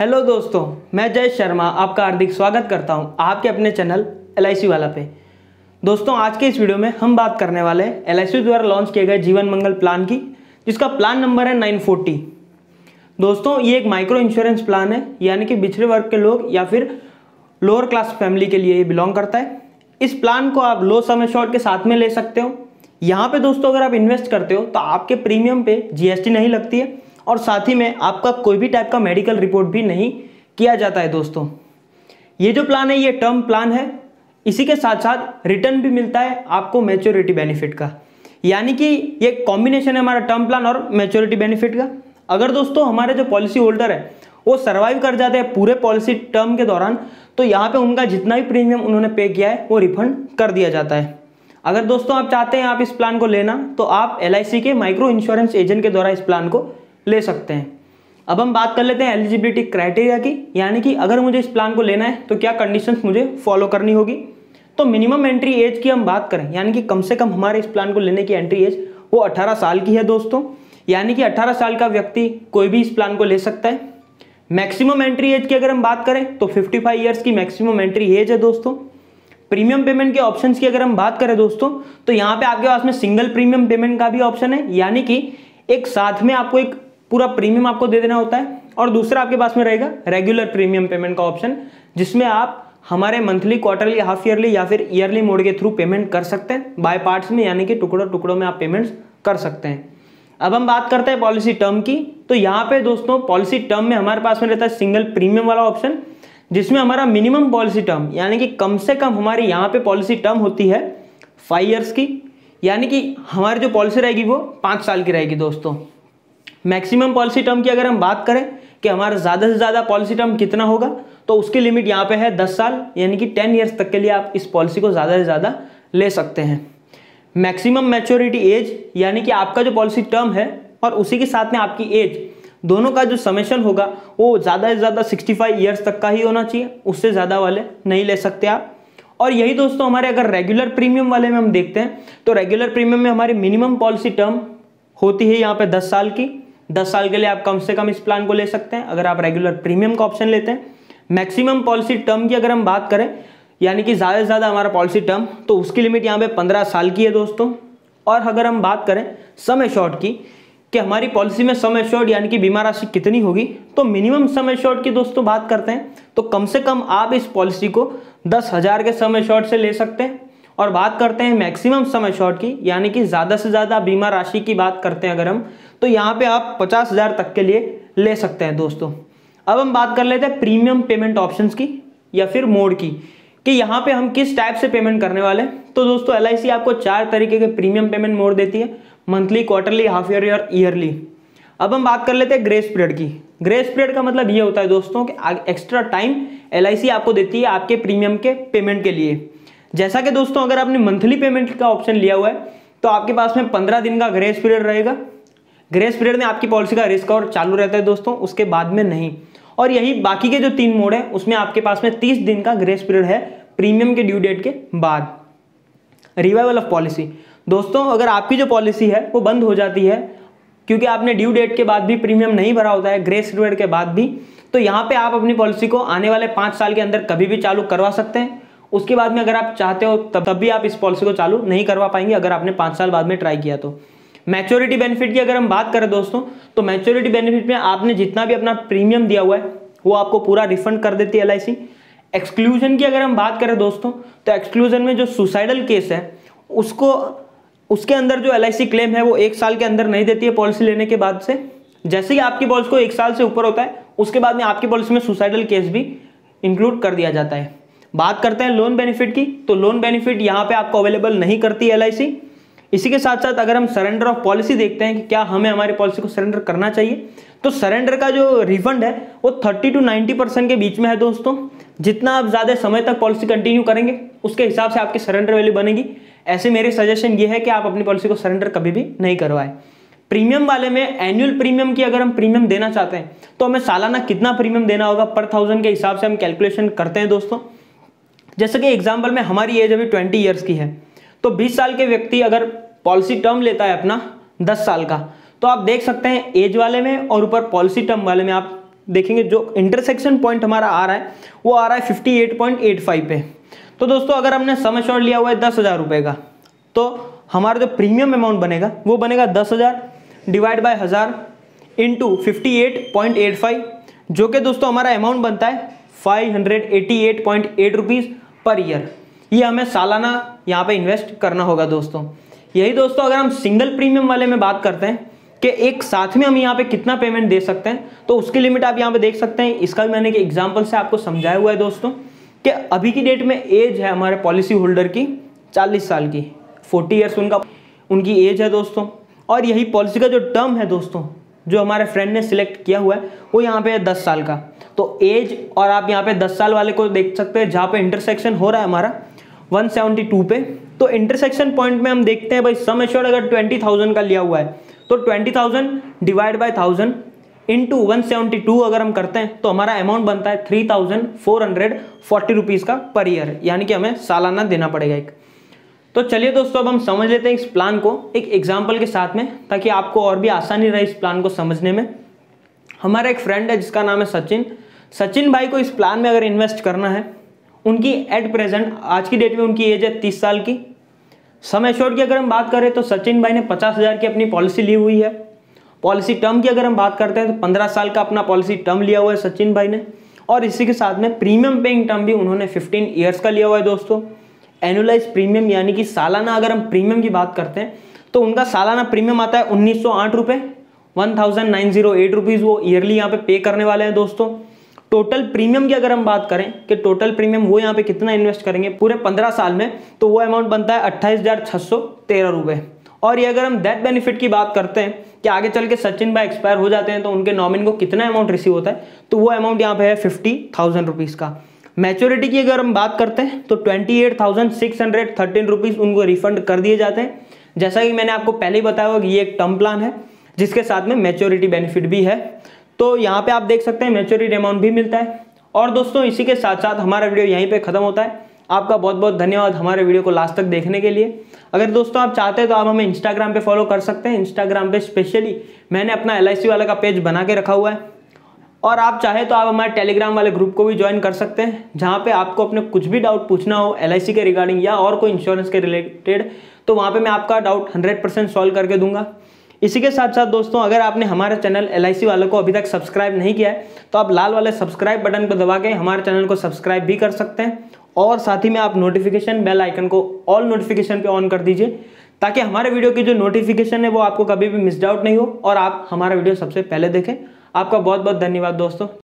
Hello दोस्तों, मैं जय शर्मा आपका हार्दिक स्वागत करता हूं आपके अपने चैनल LIC वाला पे। दोस्तों, आज के इस वीडियो में हम बात करने वाले हैं LIC द्वारा लॉन्च किए गए जीवन मंगल प्लान की, जिसका प्लान नंबर है 940। दोस्तों, ये एक माइक्रो इंश्योरेंस प्लान है, यानी कि पिछड़े वर्ग के लोग या फिर लोअर क्लास फैमिली के लिए ये बिलोंग करता है। इस प्लान को आप लो सम एश्योर्ड के साथ में ले सकते हो। यहाँ पे दोस्तों अगर आप इन्वेस्ट करते हो तो आपके प्रीमियम पे GST नहीं लगती है और साथ ही में आपका कोई भी टाइप का मेडिकल रिपोर्ट भी नहीं किया जाता है। दोस्तों, ये जो प्लान है ये टर्म प्लान है। इसी के साथ साथ रिटर्न भी मिलता है आपको मैच्योरिटी बेनिफिट का, यानी कि ये कॉम्बिनेशन है हमारा टर्म प्लान और मैच्योरिटी बेनिफिट का। अगर दोस्तों हमारे जो पॉलिसी होल्डर है वो सर्वाइव कर जाते हैं पूरे पॉलिसी टर्म के दौरान, तो यहाँ पे उनका जितना भी प्रीमियम उन्होंने पे किया है वो रिफंड कर दिया जाता है। अगर दोस्तों आप चाहते हैं आप इस प्लान को लेना, तो आप LIC के माइक्रो इंश्योरेंस एजेंट के द्वारा इस प्लान को ले सकते हैं। अब हम बात कर लेते हैं एलिजिबिलिटी क्राइटेरिया की, यानी कि अगर मुझे इस प्लान को लेना है तो क्या कंडीशंस मुझे फॉलो करनी होगी। तो मिनिमम एंट्री एज की हम बात करें, यानी कि कम से कम हमारे इस प्लान को लेने की एंट्री एज वो 18 साल की है दोस्तों, यानी कि 18 साल का व्यक्ति कोई भी इस प्लान को ले सकता है। मैक्सिमम एंट्री एज की अगर हम बात करें तो 55 ईयर्स की मैक्सिमम एंट्री एज है दोस्तों। प्रीमियम पेमेंट के ऑप्शंस की अगर हम बात करें दोस्तों, तो यहाँ पे आपके पास में सिंगल प्रीमियम पेमेंट का भी ऑप्शन है, यानी कि एक साथ में आपको एक पूरा प्रीमियम आपको दे देना होता है। और दूसरा आपके पास में रहेगा रेगुलर प्रीमियम पेमेंट का ऑप्शन, जिसमें आप हमारे मंथली, क्वार्टरली, हाफ ईयरली या फिर ईयरली मोड के थ्रू पेमेंट कर सकते हैं बाय पार्ट्स में, यानी कि टुकड़ों टुकड़ों में आप पेमेंट्स कर सकते हैं। अब हम बात करते हैं पॉलिसी टर्म की। तो यहाँ पे दोस्तों पॉलिसी टर्म में हमारे पास में रहता है सिंगल प्रीमियम वाला ऑप्शन, जिसमें हमारा मिनिमम पॉलिसी टर्म, यानी कि कम से कम हमारी यहाँ पे पॉलिसी टर्म होती है 5 ईयर्स की, यानी कि हमारी जो पॉलिसी रहेगी वो 5 साल की रहेगी दोस्तों। मैक्सिमम पॉलिसी टर्म की अगर हम बात करें कि हमारा ज़्यादा से ज़्यादा पॉलिसी टर्म कितना होगा, तो उसकी लिमिट यहाँ पे है 10 साल, यानी कि 10 ईयर्स तक के लिए आप इस पॉलिसी को ज़्यादा से ज़्यादा ले सकते हैं। मैक्सिमम मैच्योरिटी एज, यानी कि आपका जो पॉलिसी टर्म है और उसी के साथ में आपकी एज, दोनों का जो समेशन होगा वो ज़्यादा से ज़्यादा 65 ईयर्स तक का ही होना चाहिए, उससे ज़्यादा वाले नहीं ले सकते आप। और यही दोस्तों हमारे अगर रेगुलर प्रीमियम वाले में हम देखते हैं, तो रेगुलर प्रीमियम में हमारी मिनिमम पॉलिसी टर्म होती है यहाँ पे 10 साल की। 10 साल के लिए आप कम से कम इस प्लान को ले सकते हैं अगर आप रेगुलर प्रीमियम का ऑप्शन लेते हैं। मैक्सिमम पॉलिसी टर्म की अगर हम बात करें, यानी कि ज़्यादा से ज़्यादा हमारा पॉलिसी टर्म, तो उसकी लिमिट यहाँ पे 15 साल की है दोस्तों। और अगर हम बात करें सम एश्योर्ड की कि हमारी पॉलिसी में सम एश्योर्ड यानी कि बीमा राशि कितनी होगी, तो मिनिमम सम एश्योर्ड की दोस्तों बात करते हैं तो कम से कम आप इस पॉलिसी को 10,000 के सम एश्योर्ड से ले सकते हैं। और बात करते हैं मैक्सिमम सम एश्योर्ड की, यानी कि ज़्यादा से ज़्यादा बीमा राशि की बात करते हैं अगर हम, तो यहाँ पे आप 50,000 तक के लिए ले सकते हैं दोस्तों। अब हम बात कर लेते हैं प्रीमियम पेमेंट ऑप्शंस की या फिर मोड की, कि यहाँ पे हम किस टाइप से पेमेंट करने वाले हैं। तो दोस्तों LIC आपको 4 तरीके के प्रीमियम पेमेंट मोड देती है, मंथली, क्वार्टरली, हाफ ईयरली और ईयरली। अब हम बात कर लेते हैं ग्रेस पीरियड की। ग्रेस पीरियड का मतलब ये होता है दोस्तों कि एक्स्ट्रा टाइम LIC आपको देती है आपके प्रीमियम के पेमेंट के लिए। जैसा कि दोस्तों अगर आपने मंथली पेमेंट का ऑप्शन लिया हुआ है तो आपके पास में 15 दिन का ग्रेस पीरियड रहेगा। ग्रेस पीरियड में आपकी पॉलिसी का रिस्क और चालू रहता है दोस्तों, उसके बाद में नहीं। और यही बाकी के जो 3 मोड है उसमें आपके पास में 30 दिन का ग्रेस पीरियड है प्रीमियम के ड्यू डेट के बाद। रिवाइवल ऑफ पॉलिसी, दोस्तों अगर आपकी जो पॉलिसी है वो बंद हो जाती है क्योंकि आपने ड्यू डेट के बाद भी प्रीमियम नहीं भरा होता है, ग्रेस पीरियड के बाद भी, तो यहाँ पे आप अपनी पॉलिसी को आने वाले 5 साल के अंदर कभी भी चालू करवा सकते हैं। उसके बाद में अगर आप चाहते हो तब भी आप इस पॉलिसी को चालू नहीं करवा पाएंगे अगर आपने 5 साल बाद में ट्राई किया तो। मैच्योरिटी बेनिफिट की अगर हम बात करें दोस्तों, तो मैच्योरिटी बेनिफिट में आपने जितना भी अपना प्रीमियम दिया हुआ है वो आपको पूरा रिफंड कर देती है LIC। एक्सक्लूजन की अगर हम बात करें दोस्तों, तो एक्सक्लूजन में जो सुसाइडल केस है उसके अंदर जो LIC क्लेम है वो 1 साल के अंदर नहीं देती है पॉलिसी लेने के बाद से। जैसे ही आपकी पॉलिसी को 1 साल से ऊपर होता है उसके बाद में आपकी पॉलिसी में सुसाइडल केस भी इंक्लूड कर दिया जाता है। बात करते हैं लोन बेनिफिट की, तो लोन बेनिफिट यहाँ पे आपको अवेलेबल नहीं करती है LIC। इसी के साथ साथ अगर हम सरेंडर ऑफ पॉलिसी देखते हैं कि क्या हमें हमारी पॉलिसी को सरेंडर करना चाहिए, तो सरेंडर का जो रिफंड है वो 30 to 90% के बीच में है दोस्तों। जितना आप ज़्यादा समय तक पॉलिसी कंटिन्यू करेंगे उसके हिसाब से आपकी सरेंडर वैल्यू बनेगी। ऐसे मेरी सजेशन ये है कि आप अपनी पॉलिसी को सरेंडर कभी भी नहीं करवाएं। प्रीमियम वाले में एनुअल प्रीमियम की अगर हम प्रीमियम देना चाहते हैं तो हमें सालाना कितना प्रीमियम देना होगा पर 1000 के हिसाब से हम कैलकुलेशन करते हैं दोस्तों। जैसे कि एग्जाम्पल में हमारी एज अभी 20 ईयर्स की है, तो 20 साल के व्यक्ति अगर पॉलिसी टर्म लेता है अपना 10 साल का, तो आप देख सकते हैं एज वाले में और ऊपर पॉलिसी टर्म वाले में आप देखेंगे जो इंटरसेक्शन पॉइंट हमारा आ रहा है वो आ रहा है 58.85 पे। तो दोस्तों अगर हमने सम एश्योर्ड लिया हुआ है 10,000 रुपये का, तो हमारा जो प्रीमियम अमाउंट बनेगा वो बनेगा 10,000 डिवाइड बाय 1000 इंटू 58.85, जो कि दोस्तों हमारा अमाउंट बनता है 588.8 रुपीज़ पर ईयर। ये हमें सालाना यहाँ पे इन्वेस्ट करना होगा दोस्तों। यही दोस्तों अगर हम सिंगल प्रीमियम वाले में बात करते हैं कि एक साथ में हम यहाँ पे कितना पेमेंट दे सकते हैं, तो उसकी लिमिट आप यहाँ पे देख सकते हैं। इसका भी मैंने एक एग्जांपल से आपको समझाया हुआ है दोस्तों कि अभी की डेट में एज है हमारे पॉलिसी होल्डर की 40 साल की, 40 ईयर्स उनकी एज है दोस्तों। और यही पॉलिसी का जो टर्म है दोस्तों जो हमारे फ्रेंड ने सिलेक्ट किया हुआ है वो यहाँ पे है 10 साल का। तो एज और आप यहाँ पे 10 साल वाले को देख सकते हैं जहाँ पे इंटरसेक्शन हो रहा है हमारा 172 पे। तो इंटरसेक्शन पॉइंट में हम देखते हैं भाई सम एश्योर्ड अगर 20,000 का लिया हुआ है तो 20,000 डिवाइड बाय 1000 इंटू 172 अगर हम करते हैं तो हमारा अमाउंट बनता है 3,440 रुपीज़ का पर ईयर, यानी कि हमें सालाना देना पड़ेगा एक। तो चलिए दोस्तों अब हम समझ लेते हैं इस प्लान को एक एग्जाम्पल के साथ में, ताकि आपको और भी आसानी रहे इस प्लान को समझने में। हमारा एक फ्रेंड है जिसका नाम है सचिन। सचिन भाई को इस प्लान में अगर इन्वेस्ट करना है, उनकी एट प्रेजेंट आज की डेट में उनकी एज है 30 साल की। सम एश्योर्ड की अगर हम बात करें तो सचिन भाई ने 50,000 की अपनी पॉलिसी ली हुई है। पॉलिसी टर्म की अगर हम बात करते हैं तो 15 साल का अपना पॉलिसी टर्म लिया हुआ है सचिन भाई ने, और इसी के साथ में प्रीमियम पेइंग टर्म भी उन्होंने 15 ईयर्स का लिया हुआ है दोस्तों। एनुअलाइज प्रीमियम यानी कि सालाना अगर हम प्रीमियम की बात करते हैं तो उनका सालाना प्रीमियम आता है 1,908 रुपये, 1,908 रुपीज़ वो ईयरली यहाँ पे करने वाले हैं दोस्तों। टोटल प्रीमियम की अगर हम बात करें कि टोटल प्रीमियम वो यहाँ पे कितना इन्वेस्ट करेंगे पूरे 15 साल में, तो वो अमाउंट बनता है 28,613 रुपये। और ये अगर हम डेथ बेनिफिट की बात करते हैं कि आगे चल के सचिन भाई एक्सपायर हो जाते हैं तो उनके नॉमिनी को कितना अमाउंट रिसीव होता है, तो वो अमाउंट यहाँ पे है 50,000 रुपीज़ का। मैच्योरिटी की अगर हम बात करते हैं तो 28,613 रुपीज़ उनको रिफंड कर दिए जाते हैं। जैसा कि मैंने आपको पहले ही बताया होगा कि ये एक टर्म प्लान है जिसके साथ में मैच्योरिटी बेनिफिट भी है। तो यहाँ पे आप देख सकते हैं मैच्योरिटी अमाउंट भी मिलता है। और दोस्तों इसी के साथ साथ हमारा वीडियो यहीं पे खत्म होता है। आपका बहुत बहुत धन्यवाद हमारे वीडियो को लास्ट तक देखने के लिए। अगर दोस्तों आप चाहते हैं तो आप हमें इंस्टाग्राम पे फॉलो कर सकते हैं। इंस्टाग्राम पे स्पेशली मैंने अपना LIC वाला का पेज बना के रखा हुआ है, और आप चाहे तो आप हमारे टेलीग्राम वाले ग्रुप को भी ज्वाइन कर सकते हैं, जहाँ पे आपको अपने कुछ भी डाउट पूछना हो LIC के रिगार्डिंग या और कोई इंश्योरेंस के रिलेटेड, तो वहाँ पे मैं आपका डाउट 100% सॉल्व करके दूंगा। इसी के साथ साथ दोस्तों अगर आपने हमारे चैनल LIC वालों को अभी तक सब्सक्राइब नहीं किया है तो आप लाल वाले सब्सक्राइब बटन को दबा के हमारे चैनल को सब्सक्राइब भी कर सकते हैं, और साथ ही में आप नोटिफिकेशन बेल आइकन को ऑल नोटिफिकेशन पे ऑन कर दीजिए, ताकि हमारे वीडियो की जो नोटिफिकेशन है वो आपको कभी भी मिस आउट नहीं हो और आप हमारा वीडियो सबसे पहले देखें। आपका बहुत बहुत धन्यवाद दोस्तों।